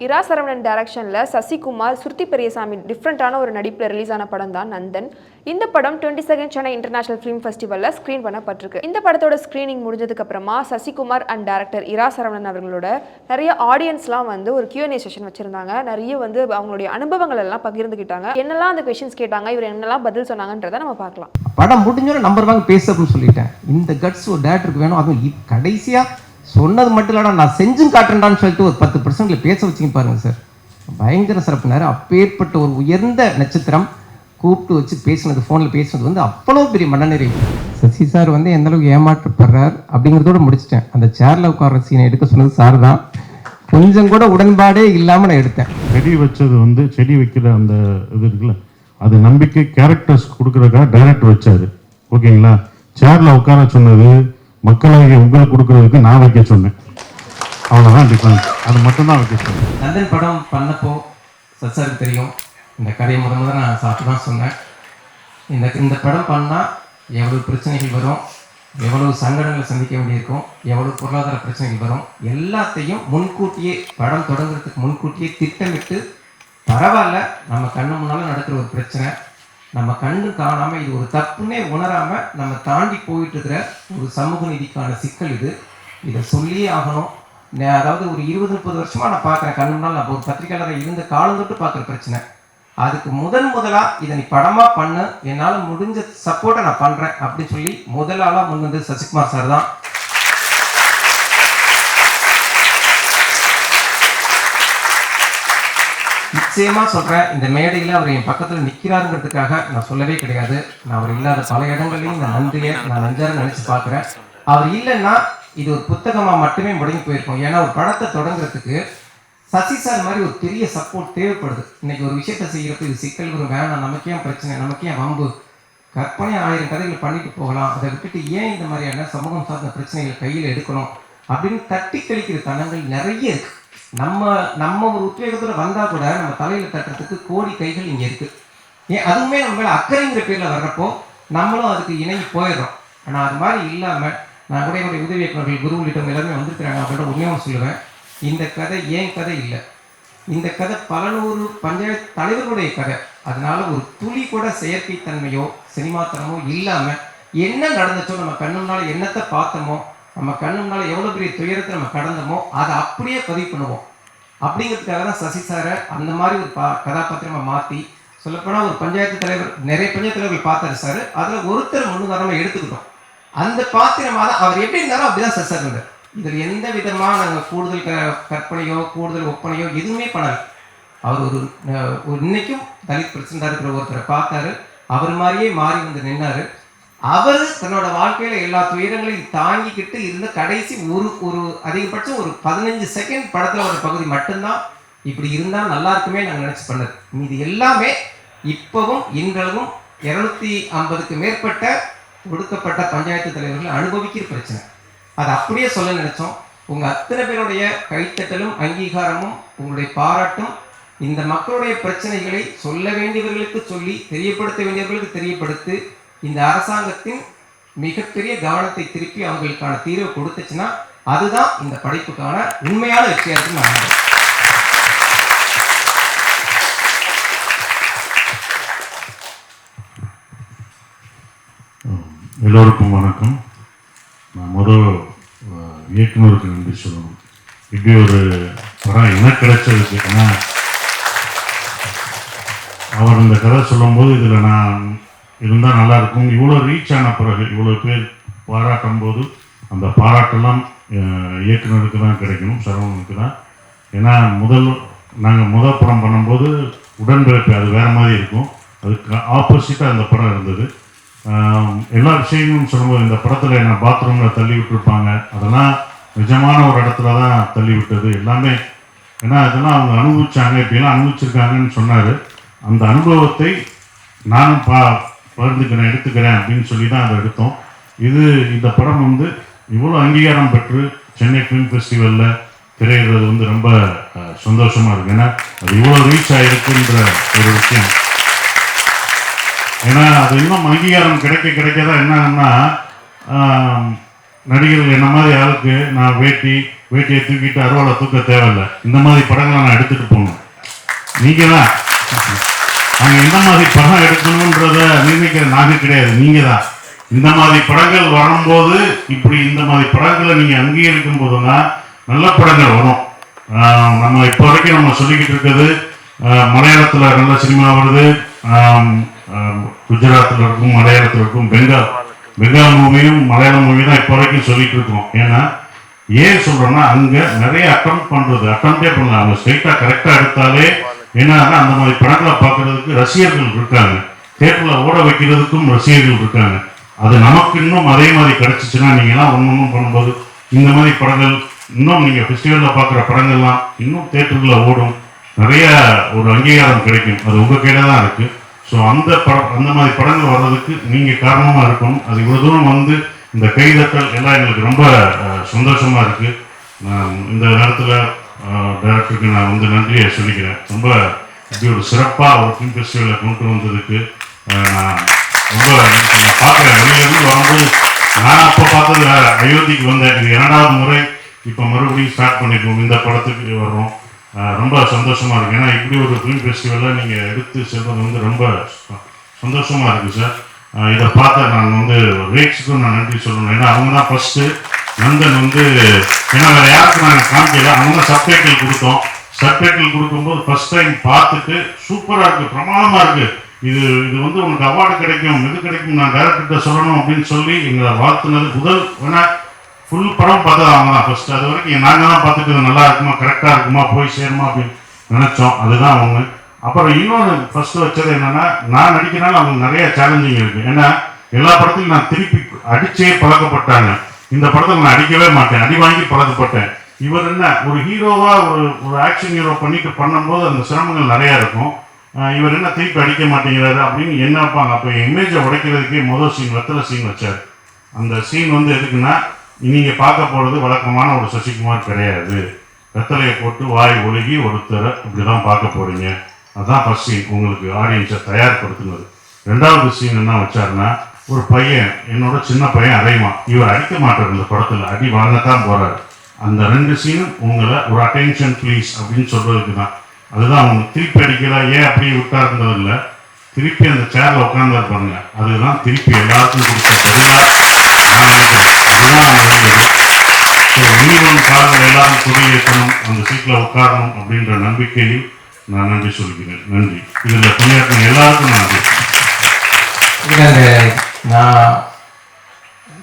இரா சரவணன் டைரக்ஷனில் சசிகுமார், சுருதி பெரியசாமி டிஃப்ரெண்ட்டான ஒரு நடிப்பில் ரிலீஸ் ஆன படம் தான் நந்தன். இந்த படம் 22nd சென்னை இன்டர்நேஷனல் ஃபிலிம் ஃபெஸ்டிவலில் ஸ்க்ரீன் பண்ணப்பட்டிருக்கு. இந்த படத்தோட ஸ்க்ரீனிங் முடிஞ்சதுக்கு அப்புறமா சசிகுமார் அண்ட் டைரக்டர் இரா சரவணன் அவர்களோட நிறைய ஆடியன்ஸ்லாம் வந்து ஒரு Q&A செஷன் வச்சிருந்தாங்க. நிறைய வந்து அவங்களுடைய அனுபவங்கள் எல்லாம் பகிர்ந்துக்கிட்டாங்க. என்னெல்லாம் அந்த கொஸ்டின்ஸ் கேட்டாங்க, இவர் என்னெல்லாம் பதில் சொன்னாங்கன்றதை நம்ம பார்க்கலாம். படம் முடிஞ்சோட நம்பர் வாங்க பேசணும்னு சொல்லிட்டேன். இந்த கட்ஸ் ஒரு டேரக்டருக்கு வேணும். அதுவும் கடைசியாக சொன்னது மட்டும் இல்லடா, நான் செஞ்சும் காட்டுறேன்டான்னு சொல்லிட்டு ஒரு 10% பேச வச்சுங்க பாருங்க சார். பயங்கர சிறப்புனாரு. அப்பேற்பட்ட ஒரு உயர்ந்த நட்சத்திரம் கூப்பிட்டு வச்சு பேசுனது, ஃபோனில் பேசுனது வந்து அவ்வளோ பெரிய மனநிறைவு. சசி சார் வந்து எந்த அளவுக்கு ஏமாற்றப்படுறார் அப்படிங்கிறதோட முடிச்சிட்டேன். அந்த சேரில் உட்கார்ற சீனை எடுக்க சொன்னது சார் தான். கொஞ்சம் கூட உடன்பாடே இல்லாமல் நான் எடுத்தேன். செடி வச்சது வந்து செடி வைக்கிற அந்த இது இருக்குல்ல, அது நம்பிக்கை கேரக்டர்ஸ் கொடுக்குறதுக்காக டைரக்டர் வச்சாரு. ஓகேங்களா? சேரில் உட்கார சொன்னது மக்களாகிய உங்களுக்கு கொடுக்கறதுக்கு நான் வைக்க சொன்னேன். அவ்வளோதான் டிஃபரன்ஸ். அது மட்டும்தான் வைக்க சொன்னேன். நந்தன் படம் பண்ணப்போ சசாருக்கு தெரியும். இந்த கதையை முதல்ல நான் சாப்பிட்டு தான் சொன்னேன். இந்த படம் பண்ணால் எவ்வளோ பிரச்சனைகள் வரும், எவ்வளவு சங்கடங்களை சந்திக்க வேண்டியிருக்கும், எவ்வளோ பொருளாதார பிரச்சனைகள் வரும், எல்லாத்தையும் முன்கூட்டியே படம் தொடங்குறதுக்கு முன்கூட்டியே திட்டமிட்டு பரவாயில்ல, நம்ம கண்ணு முன்னால் நடக்கிற ஒரு பிரச்சனை நம்ம கண்ணு காணாமல் இது ஒரு தப்புன்னே உணராமல் நம்ம தாண்டி போயிட்டு இருக்கிற ஒரு சமூக நீதிக்கான சிக்கல் இதை சொல்லியே ஆகணும். அதாவது ஒரு 20-30 வருஷமாக நான் பார்க்குறேன் கண்ணு முன்னால். நான் ஒரு பத்திரிகையாளராக இருந்த காலம் தொட்டு பார்க்குற பிரச்சனை. அதுக்கு முதலாக இதை நீ படமாக பண்ண, என்னால் முடிஞ்ச சப்போர்ட்டை நான் பண்ணுறேன் அப்படின்னு சொல்லி முதலாளாக முன் வந்து சசிகுமார் சார் தான். நிச்சயமாக சொல்கிறேன், இந்த மேடையில் அவர் என் பக்கத்தில் நிற்கிறாருங்கிறதுக்காக நான் சொல்லவே கிடையாது. நான் அவர் இல்லாத பல இடங்களையும் இந்த நன்றியை நான் நஞ்சார நினச்சி பார்க்குறேன். அவர் இல்லைன்னா இது ஒரு புத்தகமாக மட்டுமே முடங்கி போயிருக்கும். ஏன்னா ஒரு படத்தை தொடங்குறதுக்கு சசி சார் மாதிரி ஒரு பெரிய சப்போர்ட் தேவைப்படுது. இன்னைக்கு ஒரு விஷயத்தை செய்கிறப்ப இது சிக்கல் ஒரு வேணாம், நமக்கே பிரச்சனை, நமக்கே வம்பு, கற்பனை 1000 கதைகள் பண்ணிட்டு போகலாம், அதை விட்டுட்டு ஏன் இந்த மாதிரியான சமூகம் சார்ந்த பிரச்சனைகளை கையில் எடுக்கணும் அப்படின்னு தட்டி கழிக்கிற தனங்கள் நிறைய இருக்கு. நம்ம ஒரு உத்வேகத்தில் வந்தால் கூட நம்ம தலையில் தட்டுறதுக்கு கோடி கைகள் இங்கே இருக்குது. ஏன் அதுவுமே நம்ம மேலே அக்கறைங்கிற பேரில் வர்றப்போ நம்மளும் அதுக்கு இணங்கி போயிடுறோம். ஆனால் அது மாதிரி இல்லாமல் நான் கூட என்னுடைய உதவி இயக்குநர்கள் குரு உள்ளிட்டவங்க எல்லாருமே வந்துருக்கிறாங்க. அப்படின்ற உண்மையாக சொல்லுவேன், இந்த கதை ஏன் கதை இல்லை, இந்த கதை பல நூறு பஞ்சாயத்து தலைவர்களுடைய கதை. அதனால ஒரு துளி கூட செயற்கைத்தன்மையோ சினிமாத்தனமோ இல்லாமல் என்ன நடந்துச்சோ, நம்ம கண்ணுனால என்னத்தை பார்த்தோமோ, நம்ம கண்ணுனால எவ்வளோ பெரிய துயரத்தை நம்ம கடந்தோமோ அதை அப்படியே பதிவு பண்ணுவோம். அப்படிங்கிறதுக்காக தான் சசி சாரை அந்த மாதிரி ஒரு கதாபாத்திரமாக மாற்றி, சொல்லப்போனால் ஒரு பஞ்சாயத்து தலைவர், நிறைய பஞ்சாயத்து தலைவர்கள் பார்த்தாரு சார், அதில் ஒருத்தர் முன்னுதாரணமாக எடுத்துக்கிட்டோம். அந்த பாத்திரமாக தான் அவர் எப்படி இருந்தாரோ அப்படிதான் சசி சார் இருந்தார். இதில் எந்த விதமாக நாங்கள் கூடுதல் கற்பனையோ கூடுதல் ஒப்பனையோ எதுவுமே பண்ணலை. அவர் ஒரு இன்னைக்கும் தலித் பிரச்சனை இருக்கிற ஒருத்தரை பார்த்தாரு, அவர் மாதிரியே மாறி வந்து நின்னாரு. அவர் தன்னோட வாழ்க்கையில எல்லா துயரங்களையும் தாங்கிக்கிட்டு இருந்த கடைசி ஒரு அதிகபட்சம் ஒரு 15 செகண்ட் படத்துல ஒரு பகுதி மட்டும்தான் இப்படி இருந்தா நல்லா இருக்குமே நாங்கள் நினைச்சு பண்ணது. மீது எல்லாமே இப்பவும் இன்றளவும் 250க்கு மேற்பட்ட ஒடுக்கப்பட்ட பஞ்சாயத்து தலைவர்கள் அனுபவிக்கிற பிரச்சனை. அதை அப்படியே சொல்ல நினைச்சோம். உங்க அத்தனை பேருடைய கைத்தட்டலும் அங்கீகாரமும் உங்களுடைய பாராட்டும் இந்த மக்களுடைய பிரச்சனைகளை சொல்ல வேண்டியவர்களுக்கு சொல்லி, தெரியப்படுத்த வேண்டியவர்களுக்கு தெரியப்படுத்தி, இந்த அரசாங்கத்தின் மிகப்பெரிய கவனத்தை திருப்பி அவங்களுக்கான தீர்வை கொடுத்துச்சுன்னா அதுதான் இந்த படைப்புக்கான உண்மையான வெற்றியா இருக்குன்னு நான் நம்புறேன். எல்லோருக்கும் வணக்கம். நான் முதல் இயக்குனருக்கு நன்றி சொல்லணும். இப்படி ஒரு படம் எனக்கு கிடைச்சதுக்கு. ஏன்னா அவர் இந்த கதை சொல்லும்போது இதில் நான் இருந்தால் நல்லாயிருக்கும். இவ்வளோ ரீச் ஆன பிறகு இவ்வளோ பேர் பாராட்டும் போது அந்த பாராட்டெல்லாம் இயக்குனருக்கு தான் கிடைக்கணும், சரவணனுக்கு தான். ஏன்னா நாங்கள் முதல் படம் பண்ணும்போது உடன்பிறப்பு அது வேறு மாதிரி இருக்கும். அதுக்கு ஆப்போசிட்டாக அந்த படம் இருந்தது. எல்லா விஷயங்களும் சொல்லும்போது இந்த படத்தில் என்ன பாத்ரூமில் தள்ளி விட்டுருப்பாங்க, அதெல்லாம் நிஜமான ஒரு இடத்துல தான் தள்ளி விட்டது எல்லாமே. ஏன்னா இதெல்லாம் அவங்க அனுபவிச்சாங்க, இப்படிலாம் அனுபவிச்சிருக்காங்கன்னு சொன்னார். அந்த அனுபவத்தை நானும் பகிர்ந்துக்கிறேன், எடுத்துக்கிறேன் அப்படின்னு சொல்லி தான் அதை எடுத்தோம். இந்த படம் வந்து இவ்வளோ அங்கீகாரம் பெற்று சென்னை ஃபிலிம் ஃபெஸ்டிவலில் திரையிடுறது வந்து ரொம்ப சந்தோஷமாக இருக்குது. ஏன்னா அது இவ்வளோ ரீச் ஆகிருக்குன்ற ஒரு விஷயம். ஏன்னா அது இன்னும் அங்கீகாரம் கிடைக்க தான் என்னன்னா, நடிகர்கள் என்ன மாதிரி ஆளுக்கு நான் வேட்டியை தூக்கிட்டு அருவாளை தூக்க தேவையில்லை. இந்த மாதிரி படங்களை நான் எடுத்துட்டு போகணும். நீங்க தான் நாங்கள் எந்த மாதிரி படம் எடுக்கணுன்றத நிர்ணயிக்கிற நாங்கள் கிடையாது, நீங்க தான். இந்த மாதிரி படங்கள் வரும்போது இப்படி இந்த மாதிரி படங்களை நீங்க அங்கீகரிக்கும் போதுதான் நல்ல படங்கள் வரும். நம்ம இப்போ வரைக்கும் நம்ம சொல்லிக்கிட்டு இருக்கிறது மலையாளத்தில் நல்ல சினிமா வருது, குஜராத்தில் இருக்கும், மலையாளத்தில் இருக்கும், பெங்கால் மூவியும் மலையாளம் மூவி தான் இப்போ வரைக்கும் சொல்லிட்டு இருக்கோம். ஏன்னா ஏன் சொல்றோம்னா அங்கே நிறைய அட்டெம்ப்டே பண்ணலாம். அவங்க ஸ்ட்ரைட்டாக கரெக்டாக எடுத்தாலே என்னன்னா அந்த மாதிரி படங்களை பார்க்கறதுக்கு ரசிகர்கள் இருக்காங்க, தேட்டரில் ஓட வைக்கிறதுக்கும் ரசிகர்கள் இருக்காங்க. அது நமக்கு இன்னும் அதே மாதிரி கிடைச்சிச்சுன்னா நீங்கள்லாம் ஒன்றும் பண்ணும்போது இந்த மாதிரி படங்கள் இன்னும் நீங்கள் ஃபெஸ்டிவலில் பார்க்குற படங்கள்லாம் இன்னும் தேட்டரில் ஓடும், நிறைய ஒரு அங்கீகாரம் கிடைக்கும். அது உங்கள் கையில் தான் இருக்குது. ஸோ அந்த மாதிரி படங்கள் வர்றதுக்கு நீங்கள் காரணமாக இருக்கணும். அது இவ்வளோ தூரம் வந்து இந்த கைதட்டல் எல்லாம் எங்களுக்கு ரொம்ப சந்தோஷமாக இருக்குது. இந்த நேரத்தில் டைரக்டருக்கு நான் வந்து நன்றியை சொல்லிக்கிறேன். ரொம்ப இப்படி ஒரு சிறப்பாக ஒரு ஃபிலிம் ஃபெஸ்டிவலை கொண்டு வந்ததுக்கு நான் ரொம்ப பார்க்குறேன். வெளியிலேருந்து வரும்போது நான் அப்போ பார்த்தது அயோத்திக்கு வந்தேன். இது 2வது முறை இப்போ மறுபடியும் ஸ்டார்ட் பண்ணியிருக்கோம். இந்த படத்துக்கு வர்றோம். ரொம்ப சந்தோஷமாக இருக்குது. ஏன்னா இப்படி ஒரு ஃபிலிம் ஃபெஸ்டிவலை நீங்கள் எடுத்து செல்வது வந்து ரொம்ப சந்தோஷமாக இருக்குது சார். இதை பார்த்த நான் வந்து ரேக்ஸுக்கும் நான் நன்றி சொல்லணும். ஏன்னா அவங்க தான் ஃபஸ்ட்டு நந்தன் வந்து, ஏன்னா வேறு யாருக்கு நாங்கள் காமிக்கல, அவங்க தான் சப்டைட்டில் கொடுத்தோம். சப்டைட்டில் கொடுக்கும்போது ஃபஸ்ட் டைம் பார்த்துட்டு சூப்பராக இருக்குது, பிரமாதமாக இருக்குது, இது வந்து உனக்கு அவார்டு கிடைக்கும், இது கிடைக்கும், நான் டைரக்டர்கிட்ட சொல்லணும் அப்படின்னு சொல்லி எங்களை வாழ்த்துனது முதல். ஏன்னா ஃபுல் படம் பார்த்தது அவங்க தான் ஃபஸ்ட்டு. அது வரைக்கும் நாங்கள் தான் பார்த்துட்டு இது நல்லா இருக்குமா, கரெக்டாக இருக்குமா, போய் சேருமா அப்படின்னு நினச்சோம். அதுதான் அவங்க. அப்புறம் இன்னொன்று ஃபஸ்ட்டு வச்சது என்னென்னா, நான் நடிக்கிறனால அவங்களுக்கு நிறைய சேலஞ்சிங் இருக்குது. ஏன்னா எல்லா படத்துலையும் நான் திருப்பி அடிச்சே பழக்கப்பட்டாங்க. இந்த படத்தில் நான் அடிக்கவே மாட்டேன், அடி வாங்கி பழக்கப்பட்டேன். இவர் என்ன ஒரு ஹீரோவாக ஒரு ஆக்ஷன் ஹீரோ பண்ணிட்டு பண்ணும்போது அந்த சிரமங்கள் நிறையா இருக்கும். இவர் என்ன திருப்பி அடிக்க மாட்டேங்கிறாரு அப்படின்னு என்ன வைப்பாங்க. அப்போ இமேஜை உடைக்கிறதுக்கே முதல் சீன் வெத்தலை சீன் வச்சார். அந்த சீன் வந்து எதுக்குன்னா, நீங்கள் பார்க்க போகிறது வழக்கமான ஒரு சசிகுமார் கிடையாது. வெத்தலையை போட்டு வாய் ஒழுகி ஒருத்தரை இப்படி தான் பார்க்க போகிறீங்க. அதுதான் ஃபர்ஸ்ட் சீன், உங்களுக்கு ஆடியன்ஸை தயார்படுத்துனது. 2வது சீன் என்ன வச்சாருன்னா, ஒரு பையன், என்னோட சின்ன பையன் அரைவான், இவர் அடிக்க மாட்டார் இந்த படத்தில், அடி வாங்கத்தான் போகிறார். அந்த 2 சீனும் உங்களை ஒரு அட்டென்ஷன் ப்ளீஸ் அப்படின்னு சொல்கிறதுக்கு தான். அதுதான் அவங்க திருப்பி அடிக்கல, ஏன் அப்படியே விட்டாருன்றது இல்லை, திருப்பி அந்த சேரில் உட்காந்து இருப்பாங்க. அதுதான் திருப்பி எல்லாருக்கும் கொடுத்த பதிலாக நான் நினைக்கிறேன். அதுதான் அவங்க இருந்தது. ஸோ நீங்களும் காரணம் எல்லாரும் கொடியேற்றணும், அந்த சீட்டில் உட்காரணும் அப்படின்ற நம்பிக்கையில் நான் நன்றி சொல்கிறேன். நன்றி. இதில் பணியாற்றின எல்லாருக்கும் நன்றி. நான்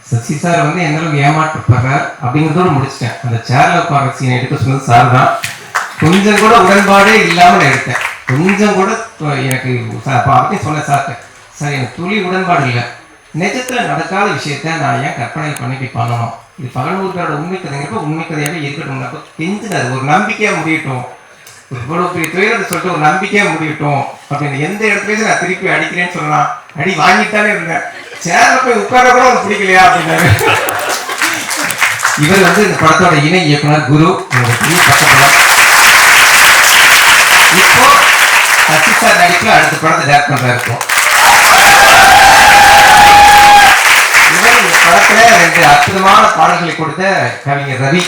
சசி சார் வந்து எந்த அளவுக்கு ஏமாற்றப்படுறார் அப்படிங்கிறதோடு முடிச்சிட்டேன். அந்த சேர்ல உட்கார சீனை எடுக்க சொன்னது சார் தான். கொஞ்சம் கூட உடன்பாடே இல்லாமல் நான் எடுத்தேன். கொஞ்சம் கூட எனக்கு அப்படி சொன்னேன் சார், சார் எனக்கு துளி உடன்பாடு இல்லை. நிஜத்தில் நடக்காத விஷயத்த நான் ஏன் கற்பனை பண்ணி பண்ணணும், இது பகலூர்களோட உண்மை கதைங்கிறப்ப உண்மை கதையாகவே இருக்கட்டும். கெஞ்சினார், ஒரு நம்பிக்கையாக முடியட்டும், இவ்வளோ பெரிய துயரத்தை சொல்லிட்டு ஒரு நம்பிக்கையாக முடியட்டும் அப்படின்னு. எந்த இடத்துலையும் நான் திருப்பி அடிக்கிறேன்னு சொல்லலாம், அடி வாங்கிட்டானே இருந்தேன். சேர்ல போய் உட்கார கூட அவருக்கு பிடிக்கலையா அப்படின்னாரு. இவர் வந்து இந்த படத்தோட இணை இயக்குனர் குரு. இப்போ சசி சார் நடிப்புல அடுத்த படத்தை டேரக்ட் பண்றா இருக்கும். இவர் இந்த படத்துல 2 அற்புதமான பாடல்களை கொடுத்த கவிஞர் ரவி.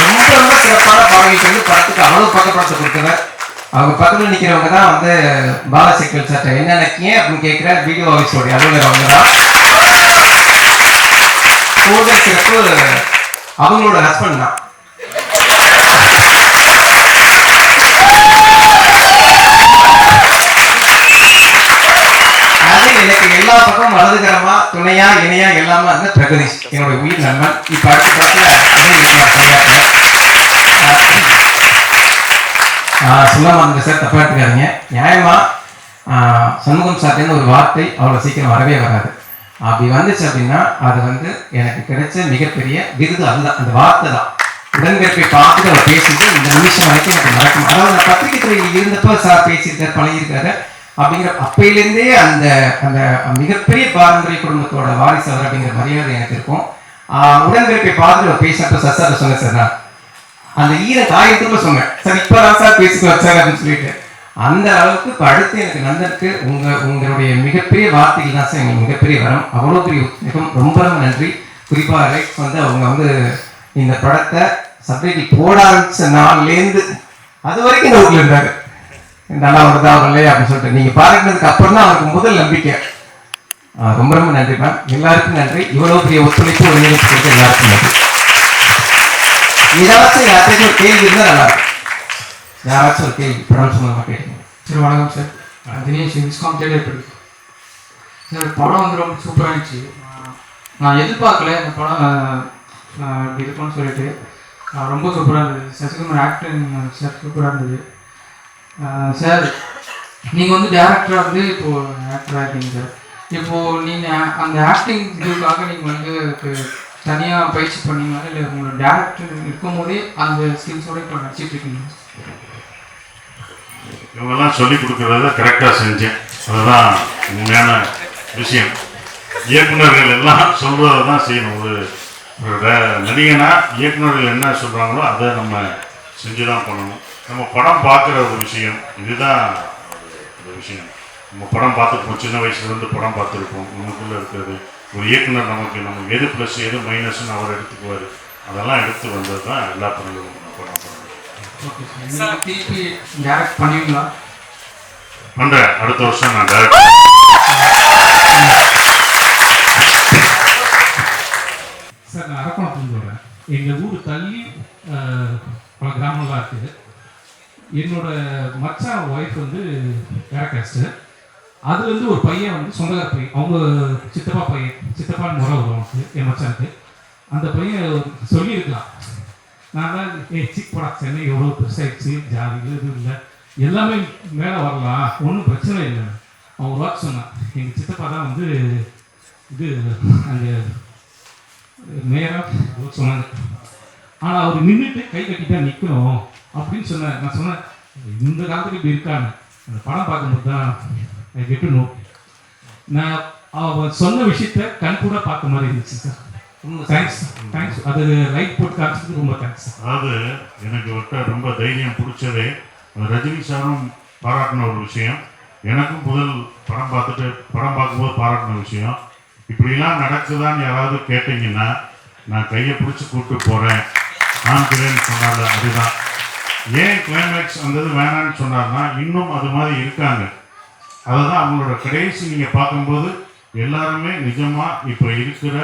ரொம்ப ரொம்ப சிறப்பான பாடல்களுக்கு வந்து படத்துக்கு அவ்வளவு பக்கப்படுத்த கொடுத்தவர். அவங்க பக்கத்தில் நிற்கிறவங்க தான் வந்து பாலசேகர் சார் என்ன நினைக்கிய அப்படின்னு கேட்குற வீடியோ ஆஃபீஸோடைய அலுவலர். அவங்க தான் கூடுதல் சிறப்பு அவங்களோட ஹஸ்பண்ட் தான். அது எனக்கு எல்லா பக்கமும் வலதுகரமா துணையா இணையா எல்லாமே இருந்த பிரகதீஷ், என்னோட உயிர் நண்பன். இப்போ அடுத்த படத்தில் சொல்லாம சார் தப்பா எடுத்துக்காதீங்க. நியாயமா சண்முகம் சார்ட்டேன்னு ஒரு வார்த்தை அவ்வளோ சீக்கிரம் வரவே வராது. அப்படி வந்துச்சு அப்படின்னா அது வந்து எனக்கு கிடைச்ச மிகப்பெரிய விருது. அதுதான் அந்த வார்த்தை தான். உடன்பிறப்பை பார்த்துட்டு அவர் பேசிட்டு இந்த நிமிஷம் வரைக்கும் எனக்கு மறக்கும். அதாவது நான் பத்திரிகை துறையில் இருந்தப்போ சார் பேசியிருக்காரு, பழகியிருக்காரு அப்படிங்கிற அப்பையிலேருந்தே அந்த அந்த மிகப்பெரிய பாரம்பரிய குடும்பத்தோட வாரிசு அவர் அப்படிங்கிற மரியாதை எனக்கு இருக்கும். உடன்பிறப்பை பார்த்துட்டு அவர் பேசினப்ப சார் சொன்னேன் சார், நான் அந்த ஈர காயத்துக்குள்ள சொன்னேன் சார், இப்பதான் சார் பேசிட்டு வச்சாரு அப்படின்னு சொல்லிட்டு. அந்த அளவுக்கு இப்போ அடுத்து எனக்கு நந்தனுக்கு உங்களுடைய மிகப்பெரிய வார்த்தைகள் தான் சார் எங்களுக்கு மிகப்பெரிய வரம். அவ்வளோ பெரிய ரொம்ப ரொம்ப நன்றி. குறிப்பாக ரைட்ஸ் வந்து அவங்க வந்து இந்த படத்தை சப்டைட்டில் போட ஆரம்பிச்ச நாள்லேருந்து அது வரைக்கும் நோக்கில் இருந்தாங்க, நல்லா வருதா வரலையே அப்படின்னு சொல்லிட்டு. நீங்கள் பாராட்டினதுக்கு அப்புறம் தான் அவருக்கு முதல் நம்பிக்கை. ரொம்ப ரொம்ப நன்றி மேம். எல்லாருக்கும் நன்றி. இவ்வளோ பெரிய ஒத்துழைப்பு ஒருங்கிணைப்பு எல்லாருக்கும் நன்றி. ஏதாச்சும் யார்கிட்ட ஒரு கேள்வி இருந்தால் நல்லா இருக்கும். யாராச்சும் ஒரு கேள்வி படம் சொன்னதாக கேட்குங்க. சார் வணக்கம் sir, Dinesh viscom third year sir. படம் வந்து ரொம்ப சூப்பராக இருந்துச்சு. நான் எதிர்பார்க்கல இந்த படம் இப்படி இருக்கும்னு சொல்லிட்டு. ரொம்ப சூப்பராக இருந்தது. சசிகுமார் ஆக்டிங் சார் சூப்பராக இருந்தது சார். நீங்கள் வந்து டேரக்டராக வந்து இப்போது ஆக்டராக இருக்கீங்க சார். இப்போது நீங்கள் அந்த ஆக்டிங் இதுக்காக நீங்கள் வந்து தனியாக பயிற்சி பண்ணீங்களா, இல்லை உங்களோட டேரக்டர் இருக்கும் போதே அந்த ஸ்கில்ஸோடு இப்போ நடிச்சிட்டு இருக்கீங்க? இவங்கெல்லாம் சொல்லி கொடுக்குறத கரெக்டாக செஞ்சேன். அதுதான் உண்மையான விஷயம். இயக்குநர்கள் எல்லாம் சொல்கிறத தான் செய்யணும். ஒரு நடிகனா இயக்குநர்கள் என்ன சொல்கிறாங்களோ அதை நம்ம செஞ்சு தான் பண்ணணும். நம்ம படம் பார்க்குற ஒரு விஷயம் இதுதான் ஒரு விஷயம். நம்ம படம் பார்த்துருப்போம், சின்ன வயசுலேருந்து படம் பார்த்துருப்போம். நமக்குள்ளே இருக்கிறது ஒரு இயக்குனர் நமக்கு எது ப்ளஸ் எது மைனஸ்ன்னு அவர் எடுத்துக்குவார். அதெல்லாம் எடுத்து வந்தது தான் எல்லா படங்களும் படம் பண்ணுறோம். Okay sir. திருப்பி டேரக்ட் பண்ணுவீங்களா? பண்ணுறேன். அடுத்த வருஷம் நான் டேரக்ட். சார் நான் அரக்கோணத்துலேருந்து வரேன். எங்கள் ஊர் தள்ளி பல கிராமங்களாக இருக்குது. என்னோட மச்சான் ஒய்ஃப் வந்து பேரகாஸ்ட்டு. அதுலேருந்து ஒரு பையன் வந்து சொந்தக்கார பையன், அவங்க சித்தப்பா பையன், சித்தப்பான்னு முறை வரும் அவனுக்கு, என் மச்சானுக்கு. அந்த பையன் சொல்லியிருக்கலாம், நான் தான் சிக் படா சென்னை எவ்வளோ பெருசாகிடுச்சு, ஜாதி இது இல்லை, எல்லாமே மேலே வரலாம், ஒன்றும் பிரச்சனை இல்லை. அவன் ஒரு வாக்கு சொன்னான், எங்கள் சித்தப்பா தான் வந்து இது அங்கே நேராக சொன்னாங்க. ஆனால் அவர் நின்றுட்டு கை கட்டிட்டா நிற்கணும் அப்படின்னு சொன்னார். நான் சொன்னேன், இந்த காலத்துக்கு இப்படி இருக்காங்க. அந்த படம் பார்க்கும்போது தான் ஐ கெட் டு நோ. நான் அவன் சொன்ன விஷயத்த கண் கூட பார்த்த மாதிரி இருந்துச்சு சார். தேங்க்ஸ். அது லைட் போட்டு காமிச்சதுக்கு ரொம்ப தேங்க்ஸ். அதாவது எனக்கு ரொம்ப தைரியம் பிடிச்சதே ரஜினி சாரும் பாராட்டின ஒரு விஷயம், எனக்கும் முதல் படம் பார்க்கும்போது பாராட்டின விஷயம். இப்படிலாம் நடக்குதான்னு யாராவது கேட்டிங்கன்னா நான் கையை பிடிச்சி கூப்பிட்டு போகிறேன் காமிக்கிறேன்னு சொன்னால அதுதான். ஏன் கிளைமேக்ஸ் வந்தது வேணான்னு சொன்னார்னா இன்னும் அது மாதிரி இருக்காங்க. அதை தான் அவங்களோட கடைசி நீங்கள் பார்க்கும்போது எல்லாருமே நிஜமாக இப்போ இருக்கிற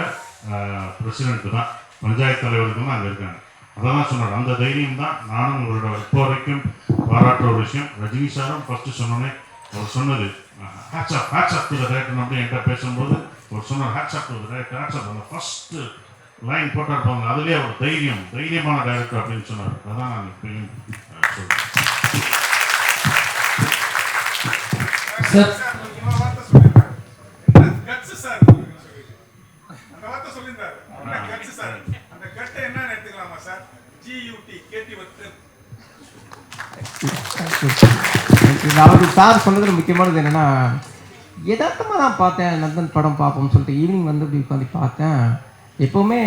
பிரசிடென்ட்டு தான், பஞ்சாயத்து தலைவர்கள் தான் அங்கே இருக்காங்க. அதை தான் சொன்னார். அந்த தைரியம் தான் நானும் உங்களோட இப்போ வரைக்கும் பாராட்டுற ஒரு விஷயம். ரஜினி சாரும் ஃபஸ்ட்டு சொன்னோன்னே அவர் சொன்னது hats off to the director அப்படி என்கிட்ட பேசும்போது அவர் சொன்னார் hats off to the director, hats off. அந்த ஃபஸ்ட்டு லைன் போட்டார் பாருங்க, அதுலேயே அவர் தைரியமான டைரக்டர் அப்படின்னு சொன்னார். அதான் நான் இப்பயும் சொல்கிறேன். சார் அவருக்கு சார் சொன்னதில் முக்கியமானது என்னென்னா, யதார்த்தமாக நான் பார்த்தேன் நந்தன் படம் பார்ப்போம்னு சொல்லிட்டு ஈவினிங் வந்து இப்படி உட்காந்து பார்த்தேன். எப்போவுமே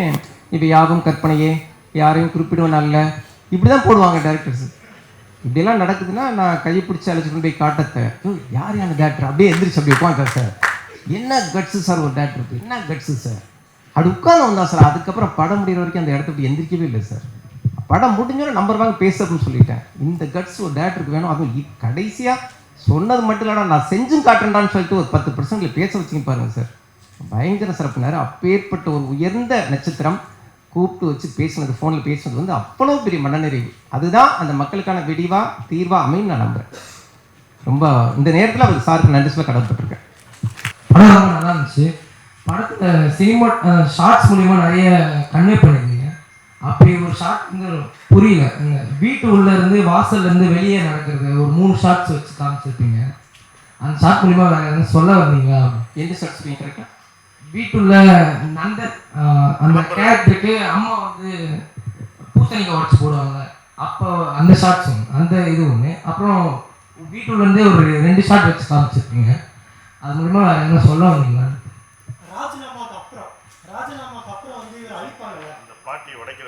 இப்போ யாரும் கற்பனையே யாரையும் குறிப்பிடுவேன் நல்ல இப்படி தான் போடுவாங்க டேரக்டர்ஸ். இப்படியெல்லாம் நடக்குதுன்னா நான் கையை பிடிச்சி அழைச்சிட்டு போய் காட்டத்தை யார் அந்த டேரக்டர் அப்படியே எந்திரிச்சு அப்படி உட்காந்து சார், என்ன கட்ஸு சார் ஒரு டேரக்டருக்கு, என்ன கட்ஸு சார் அப்படி உட்காந்து வந்தான் சார். அதுக்கப்புறம் படம் முடிகிற வரைக்கும் அந்த இடத்த அப்படி எந்திரிக்கவே இல்லை சார். படம் முடிஞ்சோட நம்பர் வாங்க பேச அப்படின்னு சொல்லிட்டேன். இந்த கட்ஸ் ஒரு டேரக்டருக்கு வேணும். அதுவும் கடைசியாக சொன்னது மட்டும் இல்லைடா நான் செஞ்சும் காட்டுறேன்டான்னு சொல்லிட்டு ஒரு 10% பேச வச்சுங்க பாருங்கள் சார். பயங்கர சிறப்புனாரு. அப்பேற்பட்ட ஒரு உயர்ந்த நட்சத்திரம் கூப்பிட்டு வச்சு பேசினது, ஃபோனில் பேசினது வந்து அவ்வளோ பெரிய மனநிறைவு. அதுதான் அந்த மக்களுக்கான தீர்வாக அமையும் நான் நம்புகிறேன். ரொம்ப இந்த நேரத்தில் அவருக்கு சாருக்கு நன்றி சொல்ல கடமைப்பட்டிருக்கேன். படம் ரொம்ப நல்லா இருந்துச்சு. படத்தில் சினிமா ஷார்ட்ஸ் மூலிமா நிறைய கன்வே பண்ணியிருந்தீங்க. அப்படி ஒரு ஷார்ட் வந்து புரியல, வீட்டு உள்ளேருந்து வாசல்லேருந்து வெளியே நடக்கிறது ஒரு 3 ஷார்ட்ஸ் வச்சு காமிச்சிருப்பீங்க. அந்த ஷார்ட் மூலிமா வேறு எதுவும் சொல்ல வந்தீங்களா? எந்த ஷார்ட்ஸ் நீங்கள் கரெக்டாக வீட்டுள்ள நந்தன் அந்த கேரக்டருக்கு அம்மா வந்து பூசணிக்காய் உடச்சி போடுவாங்க, அப்போ அந்த ஷார்ட்ஸ் ஒன்று, அந்த இது ஒன்று. அப்புறம் வீட்டுள்ளேருந்தே ஒரு 2 ஷார்ட் வச்சு காமிச்சிருப்பீங்க. அது மூலிமா வேறு என்ன சொல்ல வந்தீங்களா? பாட்டி உடைக்கிற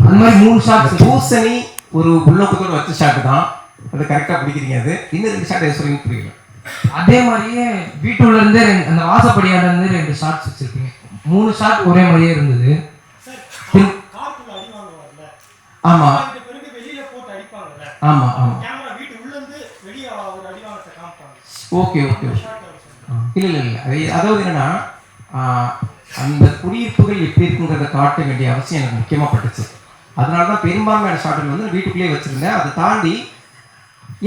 அந்த மாதிரி 3 ஷார்ட்ஸ். பூசணி ஒரு உள்ளுக்குள்ள வச்ச ஷாட் தான். அது கரெக்டாக பிடிக்கிறீங்க. அது இன்னும் 2 ஷாட் எது சொல்லுங்க புரியல. அதே மாதிரியே வீட்டுள்ள இருந்தே அந்த வாசப்படியாட இருந்து 2 ஷாட்ஸ் வச்சிருப்பீங்க. 3 ஷாட் ஒரே மாதிரியே இருந்தது. ஆமா ஆமா ஆமா ஓகே ஓகே. இல்லை இல்லை இல்லை அதாவது என்னன்னா அந்த குடியிருப்புகள் எப்படி இருக்குங்கிறத காட்ட வேண்டிய அவசியம் எனக்கு முக்கியமாக பட்டுச்சு. அதனால தான் பெரும்பான்மையான ஷாட்டுகள் வந்து வீட்டுக்குள்ளேயே வச்சுருந்தேன். அதை தாண்டி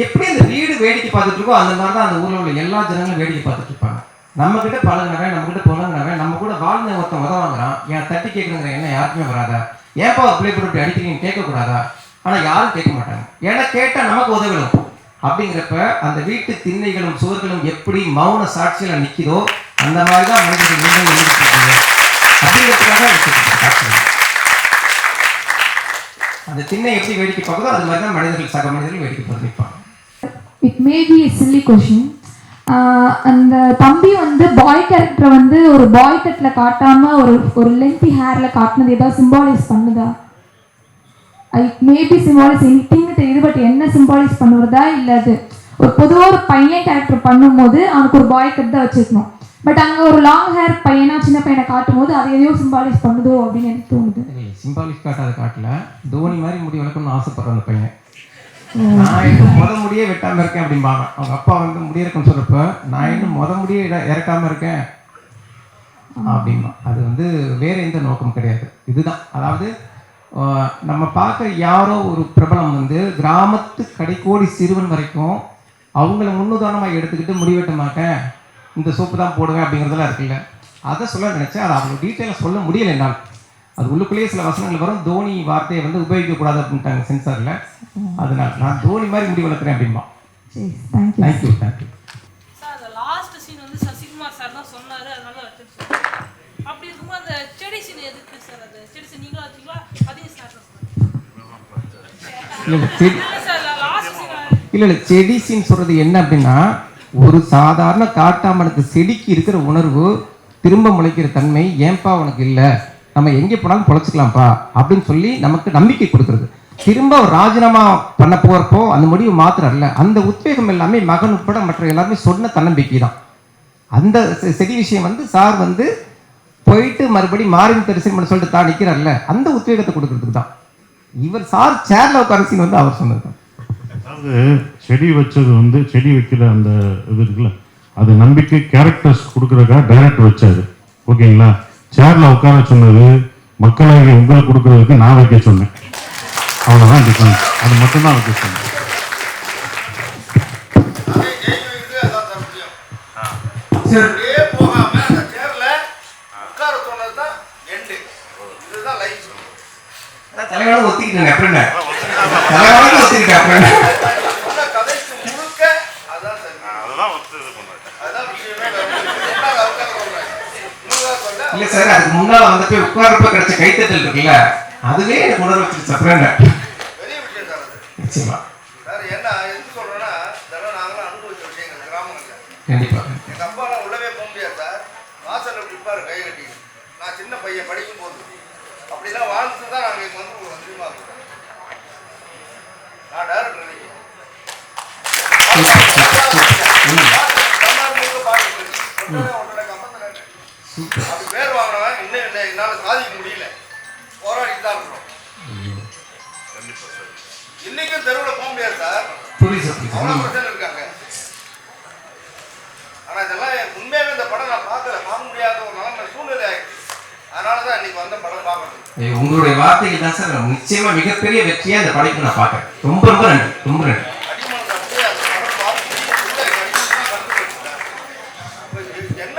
எப்படி அந்த வீடு வேடிக்கை பார்த்துட்டு இருக்கோ அந்த மாதிரி தான் அந்த ஊரில் உள்ள எல்லா ஜனங்களும் வேடிக்கை பார்த்துட்டு இருப்பாங்க. நம்மக்கிட்ட பழகினவன், நம்மக்கிட்ட பழகினவன், நம்ம கூட வாழ்ந்த ஒருத்தன் உதவாங்கிறான், ஏன் தட்டி கேட்குறங்கிற எண்ணம் யாருக்குமே வராதா? ஏன்ப்பா பிள்ளை போட்டு இப்படி அடிக்கிறீங்கன்னு கேட்கக்கூடாதா? ஆனால் யாரும் கேட்க மாட்டாங்க. ஏன்னா கேட்டால் நமக்கு உதவிடும். அப்படிங்கிறப்ப அந்த வீட்டு திண்ணைகளும் சுவர்களும் எப்படி மௌன சாட்சியில் நிற்கிதோ அந்த மாதிரி தான் மனிதர்கள் நீங்கள் எழுதிருக்கீங்க அப்படிங்கிறதுக்காக அந்த திண்ணை எப்படி வேடிக்கை பார்க்குதோ அது மாதிரி தான் மனிதர்கள் சக மனிதர்கள் வேடிக்கை பார்த்து நிற்பாங்க. It may be a chilli question. அந்த தம்பி வந்து பாய் கேரக்டரை வந்து ஒரு பாய் கட்டில் காட்டாம ஒரு லென்த்தி ஹேரில் காட்டினது ஏதாவது சிம்பாலைஸ் பண்ணுதா? இட் மேபி சிம்பாலைஸ் எனிதிங்னு தெரியுது, பட் என்ன சிம்பாலைஸ் பண்ணுறதா இல்லை? அது ஒரு பொதுவாக ஒரு பையன் கேரக்டர் பண்ணும்போது அவனுக்கு ஒரு பாய் கட் தான் வச்சுருக்கணும். பட் அங்கே ஒரு லாங் ஹேர் பையனா சின்ன பையனை காட்டும் போது அது எதையோ சிம்பாலைஸ் பண்ணுதோ அப்படின்னு எனக்கு தோணுது. சிம்பாலிஸ் காட்டாத காட்டல தோனி மாதிரி முடி வளர்க்கணும்னு ஆசைப்படுற அந்த பையன். நான் இன்னும் முடியே வெட்டாமல் இருக்கேன் அப்படிம்பாங்க. அவங்க அப்பா வந்து முடி இருக்குன்னு சொல்றப்ப நான் இன்னும் முடியே இறக்காம இருக்கேன் அப்படின்பா. அது வந்து வேற எந்த நோக்கம் கிடையாது. இதுதான் அதாவது நம்ம பார்க்குற யாரோ ஒரு பிரபலம் வந்து கிராமத்து கடைக்கோடி சிறுவன் வரைக்கும் அவங்கள முன்னுதாரணமாக எடுத்துக்கிட்டு முடிவெட்ட மாட்டேன், இந்த சோப்பு தான் போடுவேன் அப்படிங்கிறதெல்லாம் இருக்குல்ல. அதை சொல்ல நினச்சேன். அதை அவ்வளோ டீட்டெயிலாக சொல்ல முடியலை என்னால். அது உள்ளுக்குள்ளேயே சில வசனங்கள் வரும். தோனி வார்த்தையை வந்து உபயோகிக்கக்கூடாது அப்படின்ட்டாங்க சென்சாரில். அதனால் நான் தோனி மாதிரி முடி வளர்க்குறேன் அப்படின்பா. Thank you thank you. சார் அந்த லாஸ்ட் சீன் வந்து சசிகுமார் சார் தான் சொன்னார், அதனால வச்சுருக்கோம். அப்படி இருக்கும்போது அந்த செடி சீன் எதுக்கு சார்? அது செடி சீன் நீங்களும் வச்சுக்கலாம், அதையும் சார் இல்லை செடி சீன் சொல்கிறது என்ன அப்படின்னா, ஒரு சாதாரண காட்டாமனுக்கு செடிக்கு இருக்கிற உணர்வு திரும்ப முளைக்கிற தன்மை ஏன்பா உனக்கு இல்லை, நம்ம எங்கே போனாலும் பொழைச்சிக்கலாம்ப்பா அப்படின்னு சொல்லி நமக்கு நம்பிக்கை கொடுக்குறது. திரும்ப ஒரு ராஜினாமா பண்ண போகிறப்போ அந்த முடிவு மாத்திரம் இல்லை, அந்த உத்வேகம் எல்லாமே மகன் உட்பட மற்ற எல்லாருமே சொன்ன தன்னம்பிக்கை தான். அந்த செடி விஷயம் வந்து சார் வந்து போயிட்டு மறுபடி மாறின் தரிசனம் பண்ண சொல்லிட்டு தான் நிற்கிறார்ல, அந்த உத்வேகத்தை கொடுக்கறதுக்கு தான். இவர் சார் சேர்ல உட்கார சீன் வந்து அவர் சொன்னது தான். அதாவது செடி வச்சது வந்து செடி வைக்கிற அந்த இது இருக்குல்ல, அது நம்பிக்கை கேரக்டர்ஸ் கொடுக்குறதுக்காக டைரக்டர் வச்சாரு. ஓகேங்களா? சேர்ல உட்கார சொன்னது மக்களை உங்களுக்கு கொடுக்கறதுக்கு நான் வைக்க சொன்னேன். அவ்வளோதான் டிஃபரன்ஸ். அது மட்டும்தான் வைக்க சொன்னேன். தலைவராக ஒத்திக்கிட்டேன் அப்படின்னா தலைவராக ஒத்திக்கிட்டேன் அப்படின்னா இல்ல சார், அதுக்கு முன்னால வந்தப்ப உட்கார்றப்ப கிடைச்ச கைத்தட்டல் இருக்குல்ல, அதுவே எனக்கு உணர்வு வச்சிருச்சு. அப்புறம் பெரிய விஷயம் சார் அது. நிச்சயமா சார் என்ன எதுக்கு சொல்றேன்னா, இதெல்லாம் நாங்களும் அனுபவிச்ச விஷயங்கள் கிராமங்கள்ல. கண்டிப்பா எங்க அப்பாலாம் உள்ளவே போக முடியாது சார். வாசல்ல நிற்பாரு கை கட்டி. நான் சின்ன பையன் படிக்கும் போது அப்படிலாம் வாழ்ந்து தான் நாங்கள் இங்கே வந்து தெரியுமா இருக்கோம். நான் டேரக்டர் அப்படி பேர் வாங்கினவன் இன்னும் என்னால் சாதிக்க முடியல, போராடிட்டு தான் இருக்கிறோம். இன்னைக்கும் தெருவில் போக முடியாது சார், அவ்வளோ பிரச்சனை இருக்காங்க. ஆனால் இதெல்லாம் உண்மையாகவே இந்த படம் நான் பார்க்க முடியாத ஒரு நிலைமை சூழ்நிலை ஆகிடுச்சு. அதனால தான் இன்னைக்கு வந்த படம் பார்க்கணும். உங்களுடைய வார்த்தைகள் தான் சார் நிச்சயமா மிகப்பெரிய வெற்றியா இந்த படைப்பு நான் பார்க்கறேன். ரொம்ப ரொம்ப நன்றி, ரொம்ப நன்றி. என்ன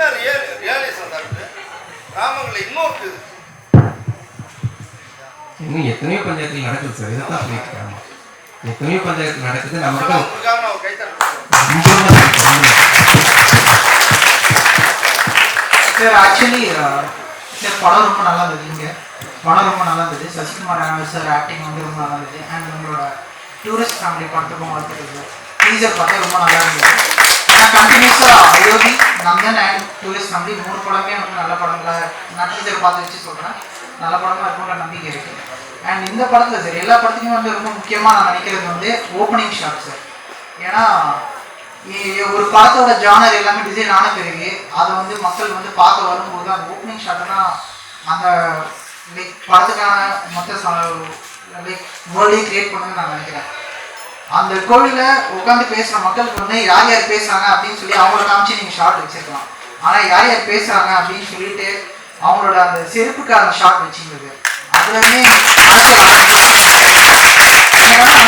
ரியலிசம் சார் கிராமங்களில் இன்னொரு இன்னும் எத்தனையோ பஞ்சாயத்தில் நடக்குது சார். இதைத்தான் சொல்லியிருக்காங்க. எத்தனையோ பஞ்சாயத்தில் நடக்குது. நமக்கு சார் ஆக்சுவலி இந்த படம் ரொம்ப நல்லா இருந்தது. இங்கே படம் ரொம்ப நல்லா இருந்தது. சசிகுமார் சார் ஆக்டிங் வந்து ரொம்ப நல்லா இருந்தது. அண்ட் உங்களோட டூரிஸ்ட் ஃபேமிலி படத்துக்கும் வாழ்த்துக்கள். டீசர் பார்த்தா ரொம்ப நல்லா இருந்தது. நான் கண்டினியூஸாக Ayodhya, Nandan and tourist family 3 படமே வந்து நல்ல படங்களா நான் டீசர் பார்த்து வச்சு சொல்கிறேன். நல்ல படமாக இருக்குன்ற நம்பிக்கை இருக்குது. அண்ட் இந்த படத்தில் சார் எல்லா படத்துலையும் வந்து ரொம்ப முக்கியமாக நான் நினைக்கிறது வந்து ஓப்பனிங் ஷாட் சார். ஏன்னா ஒரு படத்தோட ஜானர் எல்லாமே டிசைன் ஆன பிறகு அதை வந்து மக்கள் வந்து பார்க்க வரும்போது அந்த ஓப்பனிங் ஷாட்னா அந்த லைக் படத்துக்கான மொத்த லைக் வேர்ல்டையும் கிரியேட் பண்ணுன்னு நான் நினைக்கிறேன். அந்த கோவிலில் உட்காந்து பேசுகிற மக்களுக்கு வந்து யார் யார் பேசுகிறாங்க அப்படின்னு சொல்லி அவங்கள காமிச்சு நீங்கள் ஷார்ட் வச்சுருக்கலாம். ஆனால் யார் யார் பேசுகிறாங்க அப்படின்னு சொல்லிட்டு அவங்களோட அந்த செருப்புக்கான ஷார்ட் வச்சுருந்தது அதுலேயுமே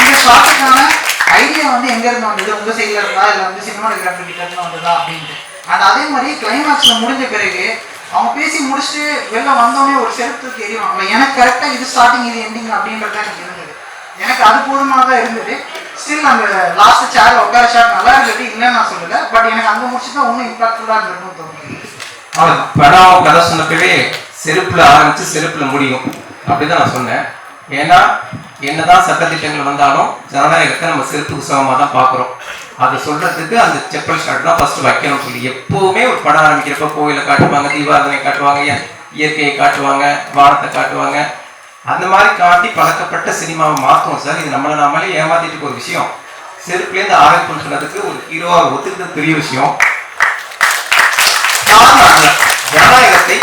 அந்த ஷார்ட்டுக்கான ஐடியா வந்து எங்கேருந்து வந்தது, உங்கள் சைடில் இருந்தா இல்லை வந்து சினிமாட்டோகிராஃபர் கிட்ட இருந்து வந்ததா அப்படின்ட்டு. அண்ட் அதே மாதிரி கிளைமேக்ஸில் முடிஞ்ச பிறகு அவங்க பேசி முடிச்சுட்டு வெளில வந்தோடனே ஒரு செருப்புக்கு எரிவாங்க. எனக்கு கரெக்டாக இது ஸ்டார்டிங் இது எண்டிங் அப்படின்றது தான் எனக்கு இருந்தது. எனக்கு அது போதுமானதாக இருந்தது. ஸ்டில் அந்த லாஸ்ட் சேர் உட்கார ஷாட் நல்லா இருந்தது, இல்லைன்னு நான் சொல்லலை. பட் எனக்கு அங்கே முடிச்சு தான் ஒன்றும் இம்பாக்ட்ஃபுல்லாக இருந்திருக்கும்னு தோணுது. படம் கதை சொன்னப்பவே செருப்பில் ஆரம்பித்து செருப்பில் முடியும் அப்படிதான் நான் சொன்னேன். ஏன்னா என்னதான் சட்டத்திட்டங்கள் வந்தாலும் ஜனநாயகத்தை நம்ம செருப்புக்கு சமமாக தான் பார்க்குறோம். அதை சொல்கிறதுக்கு அந்த செப்பல் ஷாட் தான் ஃபஸ்ட்டு வைக்கணும்னு சொல்லி எப்போவுமே ஒரு படம் ஆரம்பிக்கிறப்ப கோயிலை காட்டுவாங்க, தீபாரதனை காட்டுவாங்க, இயற்கையை காட்டுவாங்க, வானத்தை காட்டுவாங்க. அந்த மாதிரி காட்டி பழக்கப்பட்ட சினிமாவை மாற்றுவோம் சார். இது நம்மளை நாமளே ஏமாத்திட்டு ஒரு விஷயம். செருப்புலேருந்து ஆரம்பிப்புன்னு சொன்னதுக்கு ஒரு ஹீரோவாக ஒத்துக்கிறது பெரிய விஷயம். ஜனநாயகத்தை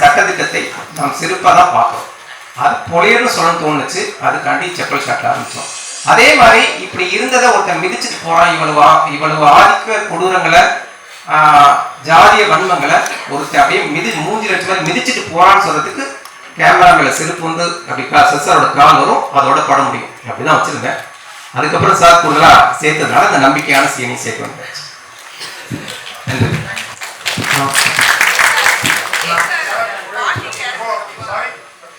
சட்டத்திட்டத்தை நாம் செருப்பாக தான் பார்க்குறோம். அது பொழையர்னு சொல்ல தோணுச்சு, அதுக்காண்டி செப்பல் ஷாட் ஆரம்பித்தோம். அதே மாதிரி இப்படி இருந்ததை ஒருத்தன் மிதிச்சுட்டு போகிறான். இவ்வளவு ஆதிக்க கொடூரங்களை ஜாதிய வன்மங்களை ஒருத்தர் அப்படியே மூஞ்சி லட்சம் மாதிரி மிதிச்சுட்டு போகிறான்னு சொல்கிறதுக்கு கேமரா மேலே செருப்பு வந்து அப்படி சென்சாரோட கால் வரும், அதோட பட முடியும். அப்படி தான் வச்சுருந்தேன். அதுக்கப்புறம் சார் கூடுதலாக சேர்த்ததுனால அந்த நம்பிக்கையான சீனையும் சேர்த்து வந்தாச்சு.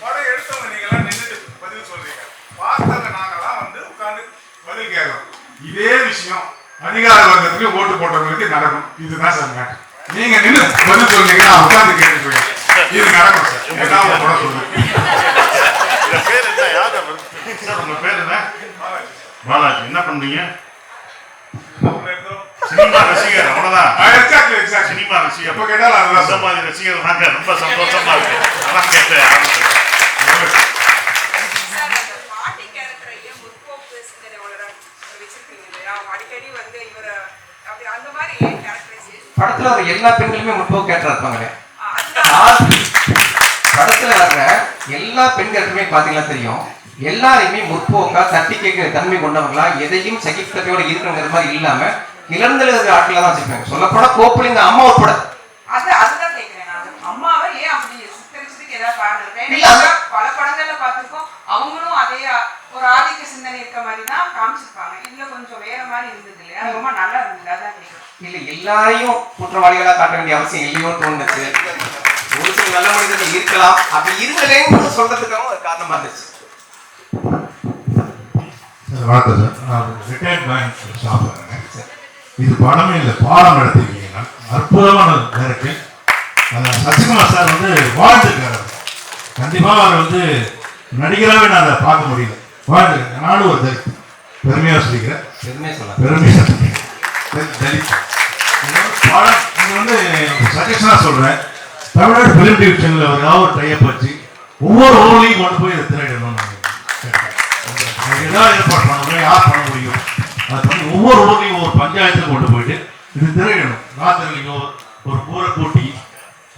படம் எடுத்தவங்க நீங்களாம் நின்றுட்டு பதில் சொல்றீங்க, பார்த்தவங்க நாங்களாம் வந்து உட்காந்து பதில் கேட்கறோம். இதே விஷயம் அதிகார வர்க்கத்துக்கு ஓட்டு போட்டவங்களுக்கு நடக்கும். இதுதான் சார் மேட்டர். நீங்க நின்று பதில் சொல்றீங்க, நான் உட்காந்து கேட்டுருக்கேன். இது நடக்கும் சார். ஏதாவது படம் சொல்லுங்க. சார் உங்க பேர் என்ன? பாலாஜி. என்ன பண்றீங்க? சினிமா ரசிகர், அவ்வளவுதான். சினிமா ரசிகர் எப்ப கேட்டாலும் அதுதான். அந்த மாதிரி ரசிகர் நாங்க ரொம்ப சந்தோஷமா இருக்கு. அதான் கேட்டேன். படத்துல வர எல்லா பெண்களுமே முற்போக்கு கேரக்டரா இருப்பாங்களே. படத்துல வர்ற எல்லா பெண் கேரக்டருமே பாத்தீங்கன்னா தெரியும், எல்லாரையுமே முற்போக்கா தட்டி கேட்கிற தன்மை கொண்டவங்களா, எதையும் சகிப்புத்தன்மையோட இருக்குங்கிற மாதிரி இல்லாம இளந்தெழுகிற ஆட்களா தான் வச்சிருப்பாங்க. சொல்லப்போனா கோப்புலிங்க அம்மா உட்பட. அதுதான் கேட்கிறேன் நான். அம்மாவை ஏன் அப்படி சித்தரிச்சதுக்கு ஏதாவது காரணம் இருக்கு? பல படங்கள்ல பார்த்திருக்கோம், அவங்களும் அதே ஒரு ஆதிக்க சிந்தனை இருக்க மாதிரி தான் காமிச்சிருப்பாங்க. இதுல கொஞ்சம் வேற மாதிரி இருந்தது இல்லையா? ரொம்ப நல்லா இருந்தது, அதான் கேட்கிறேன். இல்ல எல்லாரையும் குற்றவாளிகளா காட்ட வேண்டிய அவசியம் இல்லையோ தோணுச்சு. ஒரு சில நல்ல மனிதர்கள் இருக்கலாம், அப்படி இருக்கலேன்னு சொல்றதுக்காக ஒரு காரணமா இருந்துச்சு. வணக்கம் சார், நான் ரிட்டையர்ட் பேங்க் ஸ்டாஃப் இருக்கேன். இது படமே இல்லை, பாடம் நடத்திருக்கீங்க. அற்புதமான டைரக்டர். சசிகுமார் சார் வந்து வாழ்ந்துருக்காரு. கண்டிப்பாக அவர் வந்து நடிகராகவே நான் அதை பார்க்க முடியல. வாழ்ந்துருக்கேன். நானும் ஒரு தலித், பெருமையாக சொல்லிக்கிறேன். பெருமையாக தலித் படம். இது வந்து சஜஷனாக சொல்கிறேன். தமிழ்நாடு ஃபிலிம் டிவிஷனில் ஒரு ஒரு டைப் வச்சு ஒவ்வொரு ஊர்லையும் கொண்டு போய் இதை திரையிடணும். ஏதாவது ஏற்பாடு பண்ணணும், யார் பண்ண முடியும் அதை பண்ணி ஒவ்வொரு ஊர்லையும் ஒவ்வொரு பஞ்சாயத்துக்கு கொண்டு போயிட்டு இது திரையிடணும். ராத்திரிலையோ ஒரு ஊரை கூட்டி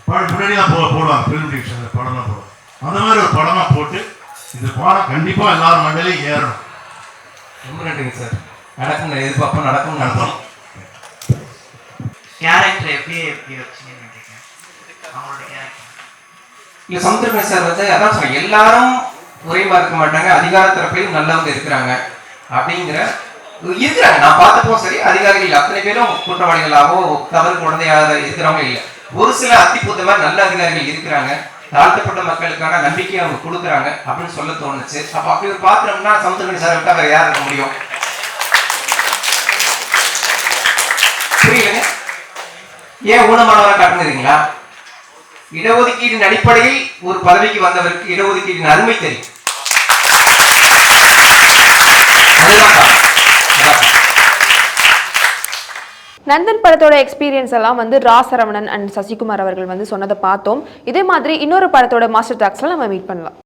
முன்னாடி தான் போடுவாங்க ஃபிலிம் டிவிஷனில் படம்லாம் போடுவாங்க. அந்த மாதிரி ஒரு படமாக போட்டு இந்த படம் கண்டிப்பாக எல்லாரும் மண்டலையும் ஏறணும். ரொம்ப நன்றிங்க சார். நடக்கும் எதிர்பார்ப்போம், நடக்கும் நடக்கும். கேரக்டர் எப்படி வச்சுங்கன்னு கேட்குறேன். அவங்களோட கேரக்டர் இல்லை சமுத்திரகனி சார் வந்து அதான் சொன்னேன், எல்லாரும் குறைவா இருக்க மாட்டாங்க, அதிகார தரப்புலையும் நல்லவங்க இருக்கிறாங்க அப்படிங்கிற இருக்கிறாங்க. நான் பார்த்தப்போ சரி, அதிகாரிகள் அத்தனை பேரும் குற்றவாளிகளாகவோ தவறு குழந்தையாக இருக்கிறவங்க இல்லை. ஒரு சில அத்திப்பூத்த மாதிரி நல்ல அதிகாரிகள் இருக்கிறாங்க, தாழ்த்தப்பட்ட மக்களுக்கான நம்பிக்கையை அவங்க கொடுக்குறாங்க அப்படின்னு சொல்ல தோணுச்சு. அப்போ அப்படி ஒரு பாத்திரம்னா சமுத்திரகனி சார் விட்டா வேற யார் இருக்க முடியும்? புரியலங்க. ஏன் ஊனமானவரை காட்டுங்கிறீங்களா? இடஒதுக்கீட்டின் அடிப்படையில் ஒரு பதவிக்கு வந்தவருக்கு இடஒதுக்கீட்டின் அருமை தெரியும். நந்தன் படத்தோட எக்ஸ்பீரியன்ஸ் எல்லாம் வந்து ராசரவணன் அண்ட் சசிகுமார் அவர்கள் வந்து சொன்னதை பார்த்தோம். இதே மாதிரி இன்னொரு படத்தோட மாஸ்டர் டாக்ஸ்ல நம்ம மீட் பண்ணலாம்.